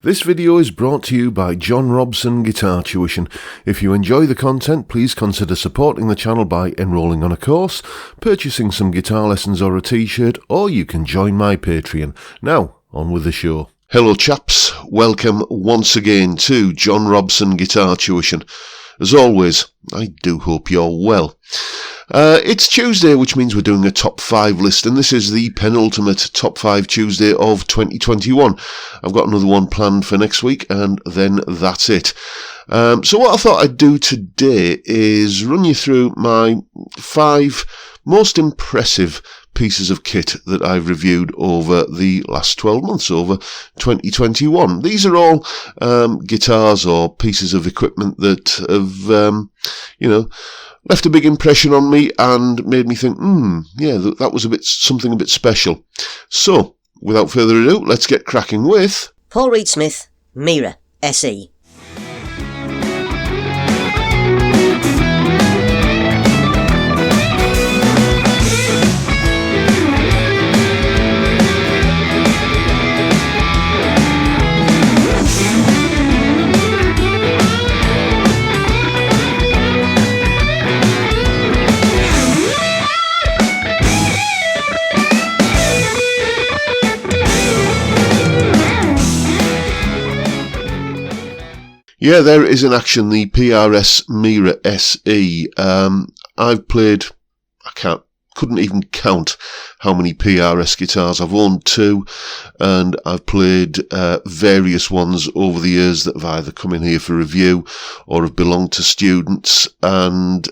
This video is brought to you by John Robson Guitar Tuition. If you enjoy the content, please consider supporting the channel by enrolling on a course, purchasing some guitar lessons or a t-shirt, or you can join my Patreon. Now, on with the show. Hello chaps, welcome once again to John Robson Guitar Tuition. As always, I do hope you're well. It's Tuesday, which means we're doing a top 5 list, and this is the penultimate top 5 Tuesday of 2021. I've got another one planned for next week, and then that's it. So what I thought I'd do today is run you through my 5 most impressive pieces of kit that I've reviewed over the last 12 months, over 2021. These are all guitars or pieces of equipment that have, left a big impression on me and made me think, that was something a bit special. So, without further ado, let's get cracking with Paul Reed Smith Mira SE. Yeah, there is in action, the PRS Mira SE. I've played, couldn't even count how many PRS guitars. I've owned 2, and I've played various ones over the years that have either come in here for review or have belonged to students, and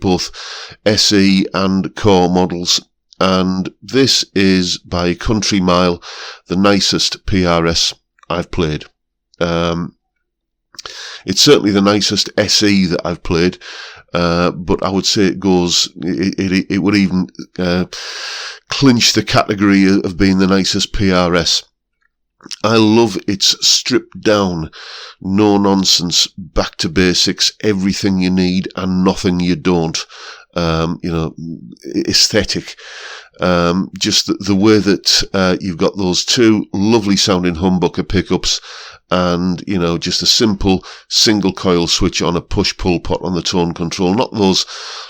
both SE and core models. And this is by a country mile the nicest PRS I've played. It's certainly the nicest SE that I've played, but I would say it would even clinch the category of being the nicest PRS. I love its stripped down, no nonsense, back to basics, everything you need and nothing you don't, aesthetic. Just the way that you've got those 2 lovely sounding humbucker pickups, and just a simple single coil switch on a push pull pot on the tone control, not those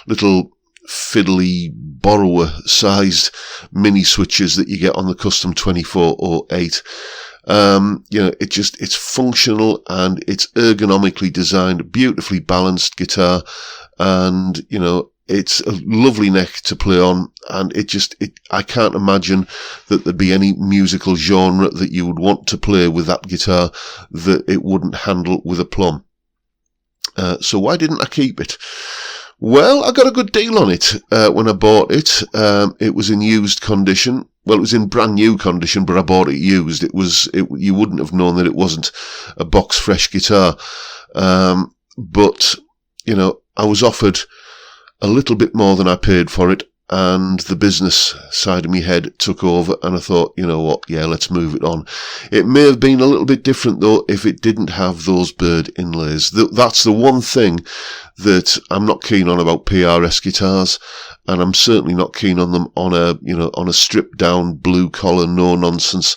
little fiddly borrower sized mini switches that you get on the custom 2408. It's functional and it's ergonomically designed, beautifully balanced guitar, and it's a lovely neck to play on, and I can't imagine that there'd be any musical genre that you would want to play with that guitar that it wouldn't handle with aplomb. So why didn't I keep it? Well, I got a good deal on it when I bought it. It was in used condition. Well, it was in brand new condition, but I bought it used. You wouldn't have known that it wasn't a box fresh guitar. But I was offered a little bit more than I paid for it, and the business side of my head took over, and I thought, you know what, yeah, let's move it on. It may have been a little bit different, though, if it didn't have those bird inlays. That's the one thing that I'm not keen on about PRS guitars, and I'm certainly not keen on them on a stripped down, blue collar, no nonsense,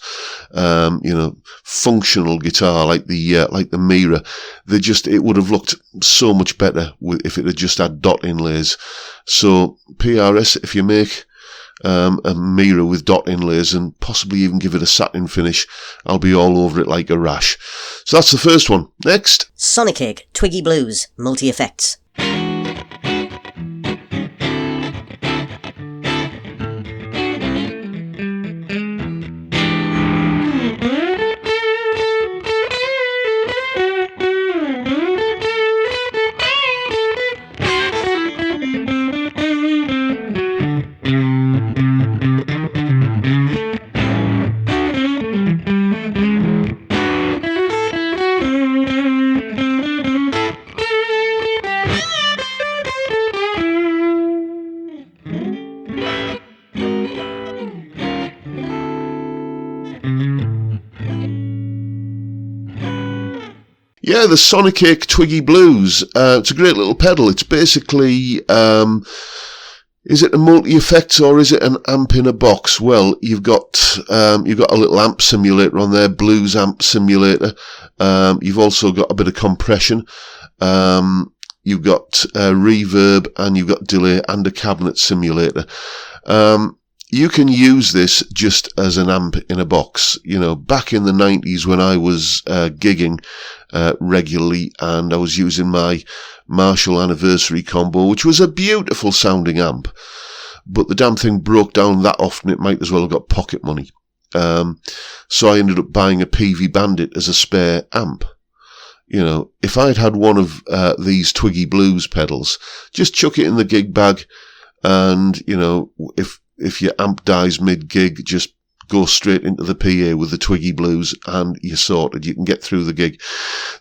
functional guitar like the Mira. It would have looked so much better if it had just had dot inlays. So PRS, if you make a Mira with dot inlays and possibly even give it a satin finish, I'll be all over it like a rash. So that's the first one. Next, Sonic Twiggy Blues Multi-Effects. Yeah, the Sonic Twiggy Blues. It's a great little pedal. It's basically Is it a multi-effects or is it an amp in a box? Well, you've got a little amp simulator on there, blues amp simulator. You've also got a bit of compression. You've got reverb, and you've got delay, and a cabinet simulator. You can use this just as an amp in a box. You know, back in the 90s when I was gigging regularly, and I was using my Marshall Anniversary Combo, which was a beautiful sounding amp, but the damn thing broke down that often it might as well have got pocket money. So I ended up buying a PV Bandit as a spare amp. You know, if I'd had one of these Twiggy Blues pedals, just chuck it in the gig bag, and, you know, if your amp dies mid-gig, just go straight into the PA with the Twiggy Blues and you're sorted. You can get through the gig.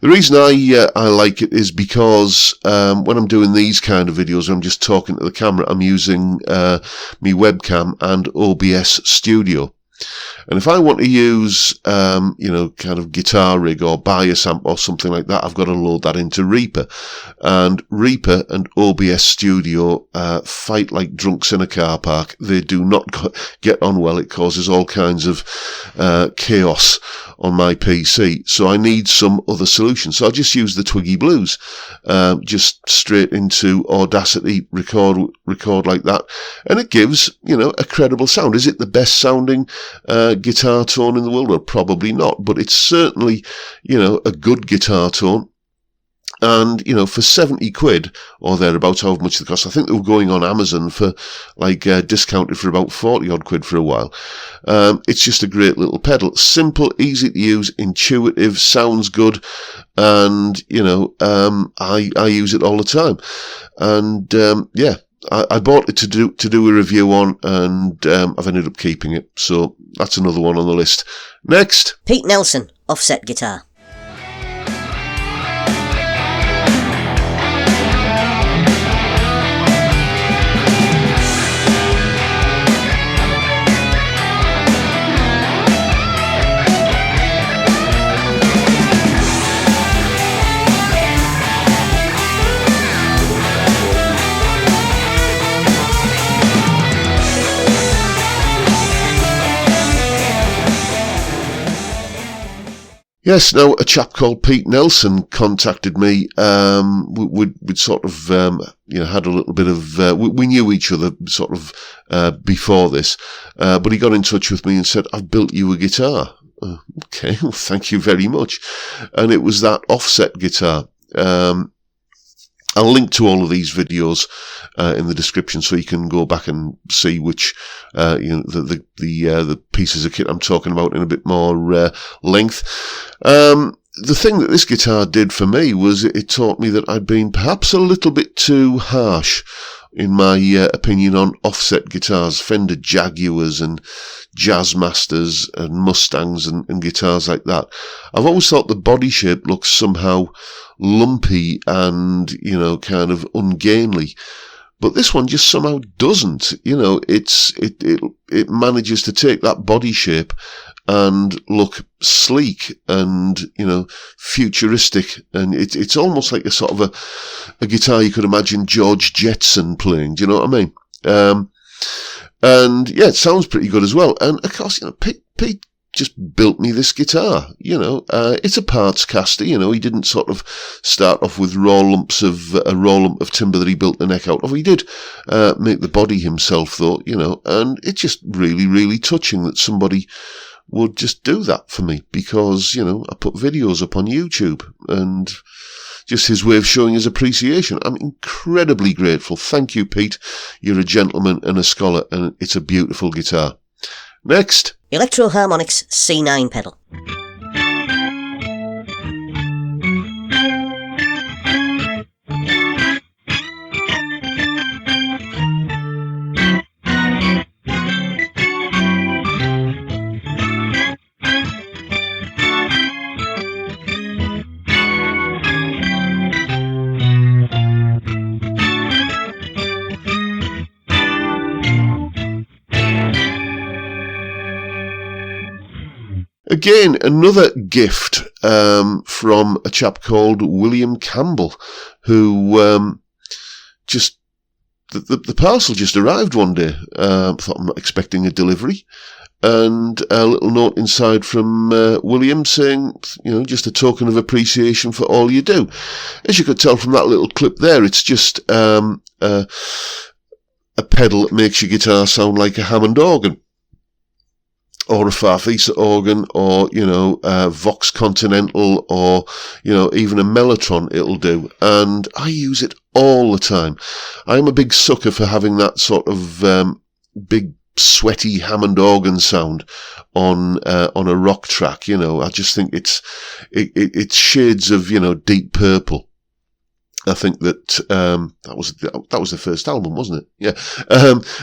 The reason I like it is because when I'm doing these kind of videos, I'm just talking to the camera, I'm using my webcam and OBS Studio. And if I want to use, you know, kind of guitar rig or bias amp or something like that, I've got to load that into Reaper. And Reaper and OBS Studio fight like drunks in a car park. They do not get on well. It causes all kinds of chaos on my PC. So I need some other solution. So I'll just use the Twiggy Blues, just straight into Audacity, record like that. And it gives, you know, a credible sound. Is it the best sounding guitar tone in the world? Well, probably not, but it's certainly, you know, a good guitar tone. And, you know, for 70 quid or thereabouts, however much they cost, I think they were going on Amazon for, like, discounted for about 40 odd quid for a while. It's just a great little pedal. Simple, easy to use, intuitive, sounds good. And, you know, I use it all the time. And, yeah. I bought it to do a review on, and I've ended up keeping it. So that's another one on the list. Next, Pete Nelson, offset guitar. yes, now a chap called Pete Nelson contacted me. We'd sort of, you know, had a little bit of, we knew each other sort of before this, but he got in touch with me and said, "I've built you a guitar." Okay, well, thank you very much. And it was that offset guitar. I'll link to all of these videos in the description, so you can go back and see which, you know, the pieces of kit I'm talking about in a bit more length. The thing that this guitar did for me was it taught me that I'd been perhaps a little bit too harsh in my opinion on offset guitars, Fender Jaguars and Jazzmasters and Mustangs and guitars like that. I've always thought the body shape looks somehow lumpy and, you know, kind of ungainly. But this one just somehow doesn't. You know, it manages to take that body shape and look sleek and, you know, futuristic. And it's almost like a sort of a guitar you could imagine George Jetson playing. Do you know what I mean? And yeah, it sounds pretty good as well. And of course, you know, Pete just built me this guitar. You know, it's a parts caster. You know, he didn't sort of start off with a raw lump of timber that he built the neck out of. He did make the body himself, though. You know, and it's just really, really touching that somebody would just do that for me, because, you know, I put videos up on YouTube, and just his way of showing his appreciation. I'm incredibly grateful. Thank you, Pete. You're a gentleman and a scholar, and it's a beautiful guitar. Next, ElectroHarmonix C9 pedal. Again, another gift from a chap called William Campbell, who just the parcel just arrived one day. Thought I'm not expecting a delivery. And a little note inside from William saying, just a token of appreciation for all you do. As you could tell from that little clip there, it's just a pedal that makes your guitar sound like a Hammond organ, or a Farfisa organ, or, Vox Continental, or, even a Mellotron it'll do. And I use it all the time. I'm a big sucker for having that sort of big, sweaty Hammond organ sound on a rock track. I just think it's shades of Deep Purple. I think that that was the first album, wasn't it? Yeah,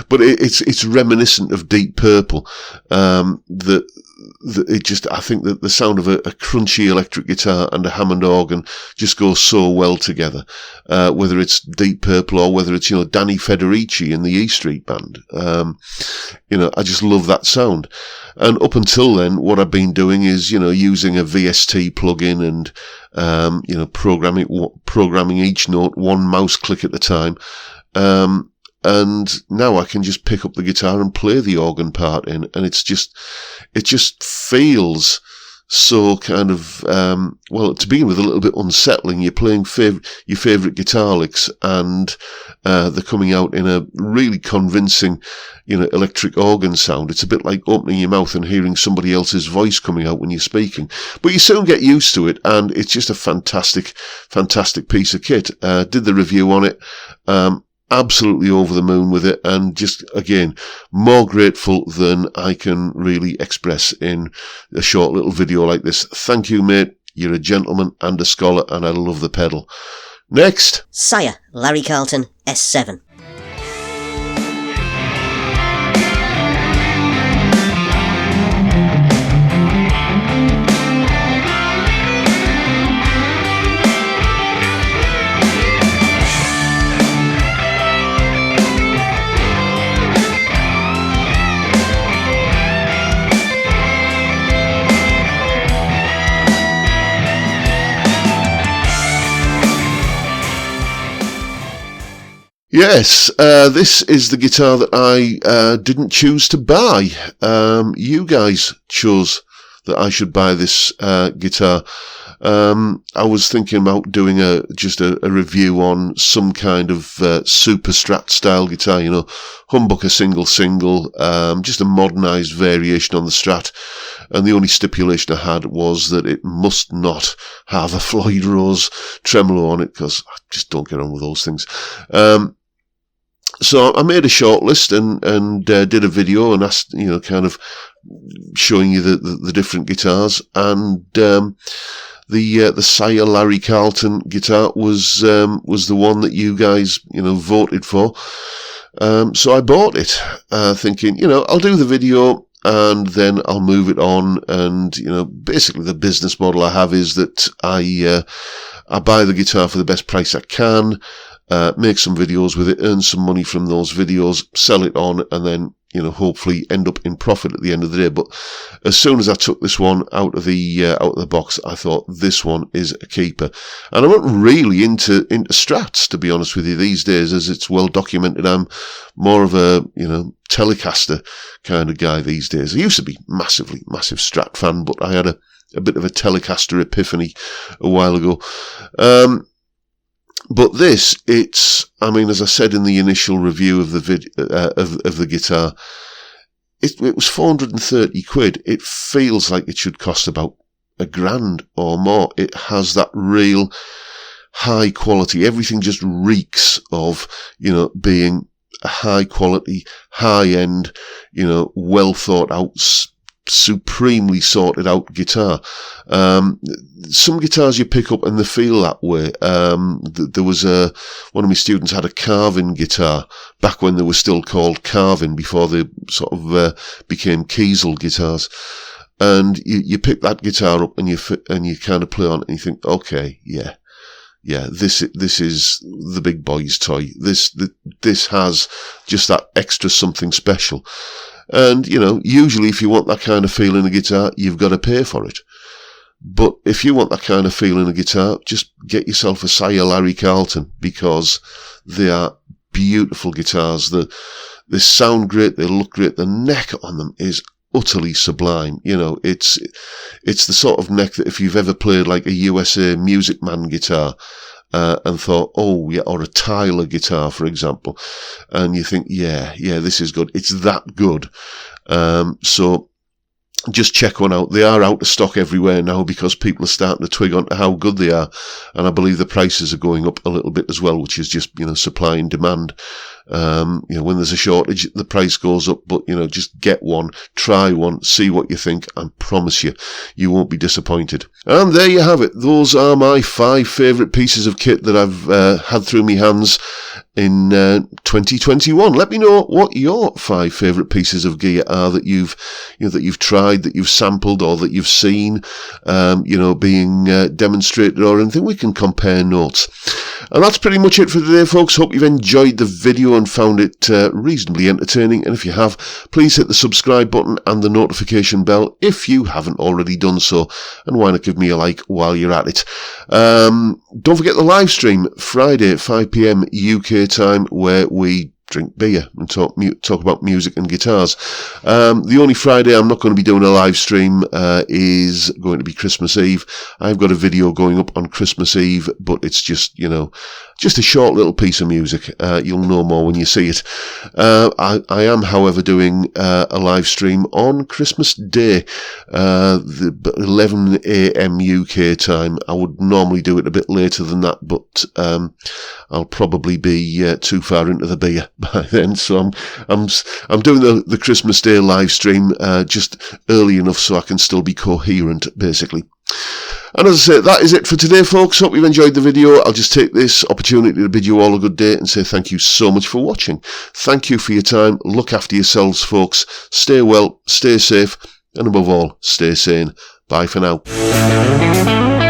but it's reminiscent of Deep Purple. I think that the sound of a crunchy electric guitar and a Hammond organ just goes so well together. Whether it's Deep Purple or whether it's Danny Federici in the E Street Band, I just love that sound. And up until then, what I've been doing is using a VST plugin and programming each note one mouse click at a time. And now I can just pick up the guitar and play the organ part in, and it just feels so kind of, to begin with, a little bit unsettling. You're playing your favourite guitar licks, and they're coming out in a really convincing, electric organ sound. It's a bit like opening your mouth and hearing somebody else's voice coming out when you're speaking. But you soon get used to it, and it's just a fantastic, fantastic piece of kit. Did the review on it. Absolutely over the moon with it, and just, again, more grateful than I can really express in a short little video like this. Thank you, mate. You're a gentleman and a scholar, and I love the pedal. Next. Sire, Larry Carlton S7. Yes, this is the guitar that I didn't choose to buy. You guys chose that I should buy this guitar. I was thinking about doing just a review on some kind of super Strat style guitar, humbucker single, just a modernised variation on the Strat. And the only stipulation I had was that it must not have a Floyd Rose tremolo on it, because I just don't get on with those things. So I made a short list and did a video and asked, kind of showing you the different guitars, and the Sire Larry Carlton guitar was the one that you guys voted for. So I bought it, thinking I'll do the video and then I'll move it on. And basically the business model I have is that I buy the guitar for the best price I can. Make some videos with it, earn some money from those videos, sell it on, and then, hopefully end up in profit at the end of the day. But as soon as I took this one out of the box, I thought this one is a keeper. And I'm not really into Strats, to be honest with you, these days, as it's well documented. I'm more of a, Telecaster kind of guy these days. I used to be massive Strat fan, but I had a bit of a Telecaster epiphany a while ago. But this, as I said in the initial review of the guitar, it was 430 quid. It feels like it should cost about $1,000 or more. It has that real high quality. Everything just reeks of, being a high quality, high end, well thought out, supremely sorted out guitar. Some guitars you pick up and they feel that way. There was one of my students had a Carvin guitar back when they were still called Carvin, before they sort of became Kiesel guitars. And you pick that guitar up and you kind of play on it and you think, okay, yeah, this is the big boy's toy. This has just that extra something special. And, usually if you want that kind of feel in a guitar, you've got to pay for it. But if you want that kind of feel in a guitar, just get yourself a Sire Larry Carlton, because they are beautiful guitars. They sound great, they look great, the neck on them is utterly sublime. You know, it's the sort of neck that if you've ever played like a USA Music Man guitar, and thought, oh yeah, or a Tyler guitar, for example, and you think, yeah, this is good. It's that good. So just check one out. They are out of stock everywhere now because people are starting to twig on how good they are, and I believe the prices are going up a little bit as well, which is just, you know, supply and demand. You know, when there's a shortage, the price goes up, but, you know, just get one, try one, see what you think, and promise you won't be disappointed. And there you have it. Those are my 5 favourite pieces of kit that I've had through my hands in 2021. Let me know what your 5 favourite pieces of gear are that you've tried, that you've sampled, or that you've seen, you know, being demonstrated or anything. We can compare notes. And that's pretty much it for today, folks. Hope you've enjoyed the video and found it reasonably entertaining. And if you have, please hit the subscribe button and the notification bell if you haven't already done so. And why not give me a like while you're at it. Don't forget the live stream Friday at 5 PM UK time, where we drink beer and talk about music and guitars. The only Friday I'm not going to be doing a live stream is going to be Christmas Eve. I've got a video going up on Christmas Eve, but it's just, you know, just a short little piece of music. You'll know more when you see it. I am, however, doing a live stream on Christmas Day, the 11 AM UK time. I would normally do it a bit later than that, but I'll probably be too far into the beer by then. So I'm doing the Christmas Day live stream just early enough so I can still be coherent, basically. And as I say, that is it for today, folks. Hope you've enjoyed the video. I'll just take this opportunity to bid you all a good day and say thank you so much for watching. Thank you for your time. Look after yourselves, folks. Stay well, stay safe, and above all, stay sane. Bye for now.